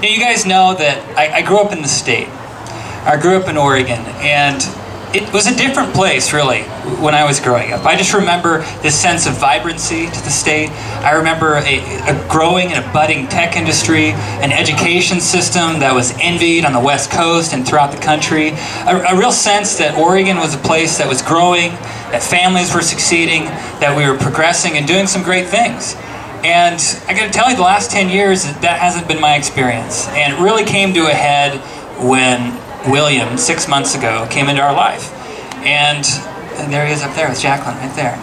You guys know that I grew up in the state. I grew up in Oregon, and it was a different place, really, when I was growing up. I just remember this sense of vibrancy to the state. I remember a growing and a budding tech industry, an education system that was envied on the West Coast and throughout the country. A real sense that Oregon was a place that was growing, that families were succeeding, that we were progressing and doing some great things. And I got to tell you, the last 10 years, that hasn't been my experience. And it really came to a head when William, 6 months ago, came into our life. And there he is up there with Jacqueline, right there.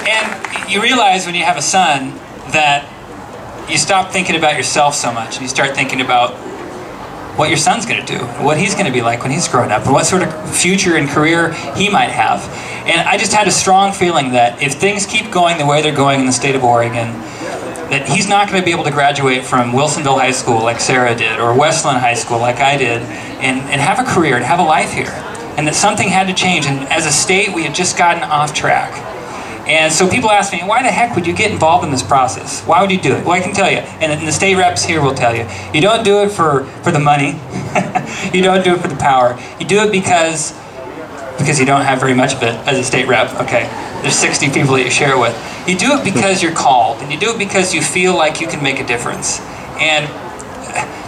And you realize when you have a son that you stop thinking about yourself so much, and you start thinking about what your son's going to do, what he's going to be like when he's grown up, and what sort of future and career he might have. And I just had a strong feeling that if things keep going the way they're going in the state of Oregon, that he's not going to be able to graduate from Wilsonville High School like Sarah did, or Westland High School like I did, and have a career, and have a life here. And that something had to change, and as a state, we had just gotten off track. And so people ask me, why the heck would you get involved in this process? Why would you do it? Well, I can tell you, and the state reps here will tell you, you don't do it for the money. You don't do it for the power. You do it because you don't have very much of it as a state rep. Okay, there's 60 people that you share it with. You do it because you're called, and you do it because you feel like you can make a difference. And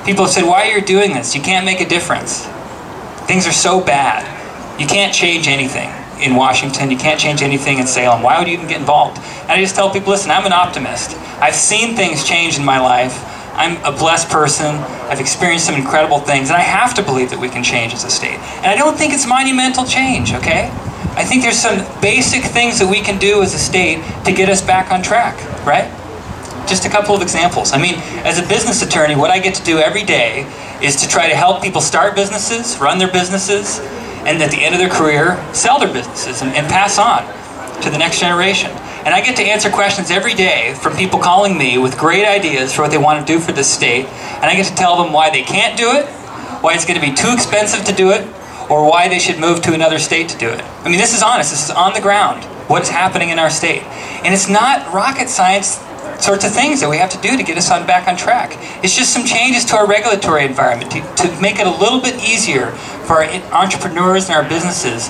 people have said, why are you doing this? You can't make a difference. Things are so bad. You can't change anything in Washington. You can't change anything in Salem. Why would you even get involved? And I just tell people, listen, I'm an optimist. I've seen things change in my life. I'm a blessed person. I've experienced some incredible things, and I have to believe that we can change as a state. And I don't think it's monumental change, okay? I think there's some basic things that we can do as a state to get us back on track, right? Just a couple of examples. I mean, as a business attorney, what I get to do every day is to try to help people start businesses, run their businesses, and at the end of their career, sell their businesses and pass on to the next generation. And I get to answer questions every day from people calling me with great ideas for what they want to do for this state, and I get to tell them why they can't do it, why it's going to be too expensive to do it, or why they should move to another state to do it. I mean, this is honest. This is on the ground, what's happening in our state. And it's not rocket science sorts of things that we have to do to get us back on track. It's just some changes to our regulatory environment to make it a little bit easier for our entrepreneurs and our businesses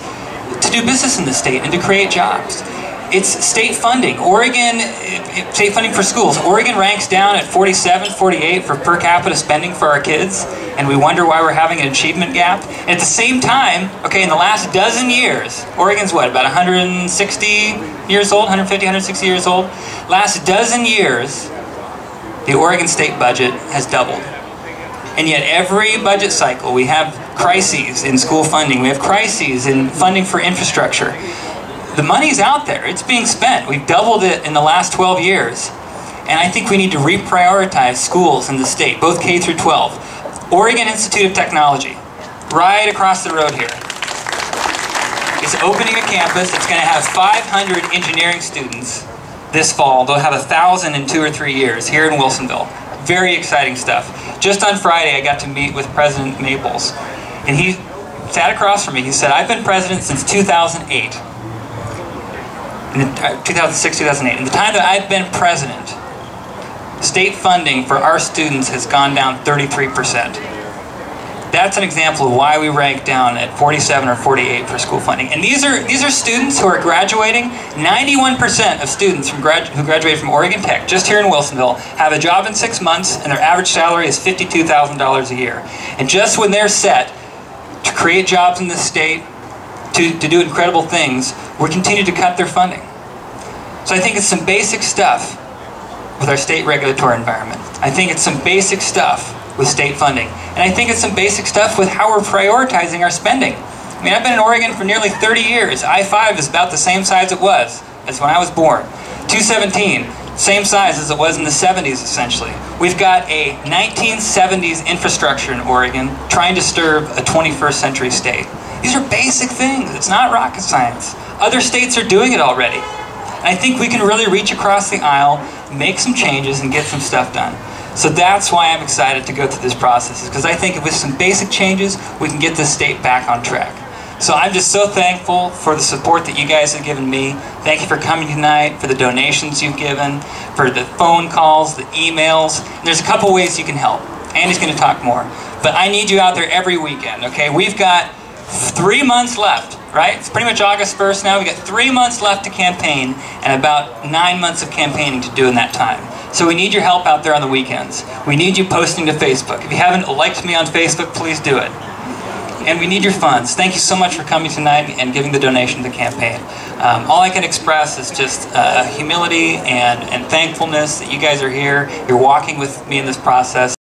to do business in the state and to create jobs. It's state funding. Oregon, state funding for schools. Oregon ranks down at 47, 48 for per capita spending for our kids, and we wonder why we're having an achievement gap. And at the same time, okay, in the last dozen years, Oregon's what, about 160 years old, 150, 160 years old? Last dozen years, the Oregon state budget has doubled. And yet every budget cycle, we have crises in school funding, we have crises in funding for infrastructure. The money's out there, it's being spent. We've doubled it in the last 12 years. And I think we need to reprioritize schools in the state, both K through 12. Oregon Institute of Technology, right across the road here, is opening a campus. It's going to have 500 engineering students this fall. They'll have 1,000 in 2 or 3 years here in Wilsonville. Very exciting stuff. Just on Friday, I got to meet with President Maples. And he sat across from me. He said, I've been president since 2008. 2006, 2008. In the time that I've been president, state funding for our students has gone down 33%. That's an example of why we rank down at 47 or 48 for school funding. And these are students who are graduating. 91% of students who graduate from Oregon Tech, just here in Wilsonville, have a job in 6 months, and their average salary is $52,000 a year. And just when they're set to create jobs in this state, to do incredible things, we continue to cut their funding. So I think it's some basic stuff with our state regulatory environment. I think it's some basic stuff with state funding. And I think it's some basic stuff with how we're prioritizing our spending. I mean, I've been in Oregon for nearly 30 years. I-5 is about the same size it was as when I was born. 217, same size as it was in the 70s, essentially. We've got a 1970s infrastructure in Oregon trying to serve a 21st century state. These are basic things. It's not rocket science. Other states are doing it already. And I think we can really reach across the aisle, make some changes, and get some stuff done. So that's why I'm excited to go through this process, because I think with some basic changes, we can get this state back on track. So I'm just so thankful for the support that you guys have given me. Thank you for coming tonight, for the donations you've given, for the phone calls, the emails. There's a couple ways you can help. Andy's going to talk more. But I need you out there every weekend, okay? We've got 3 months left, right? It's pretty much August 1st now. We've got 3 months left to campaign and about 9 months of campaigning to do in that time. So we need your help out there on the weekends. We need you posting to Facebook. If you haven't liked me on Facebook, please do it. And we need your funds. Thank you so much for coming tonight and giving the donation to the campaign. All I can express is just humility and thankfulness that you guys are here. You're walking with me in this process.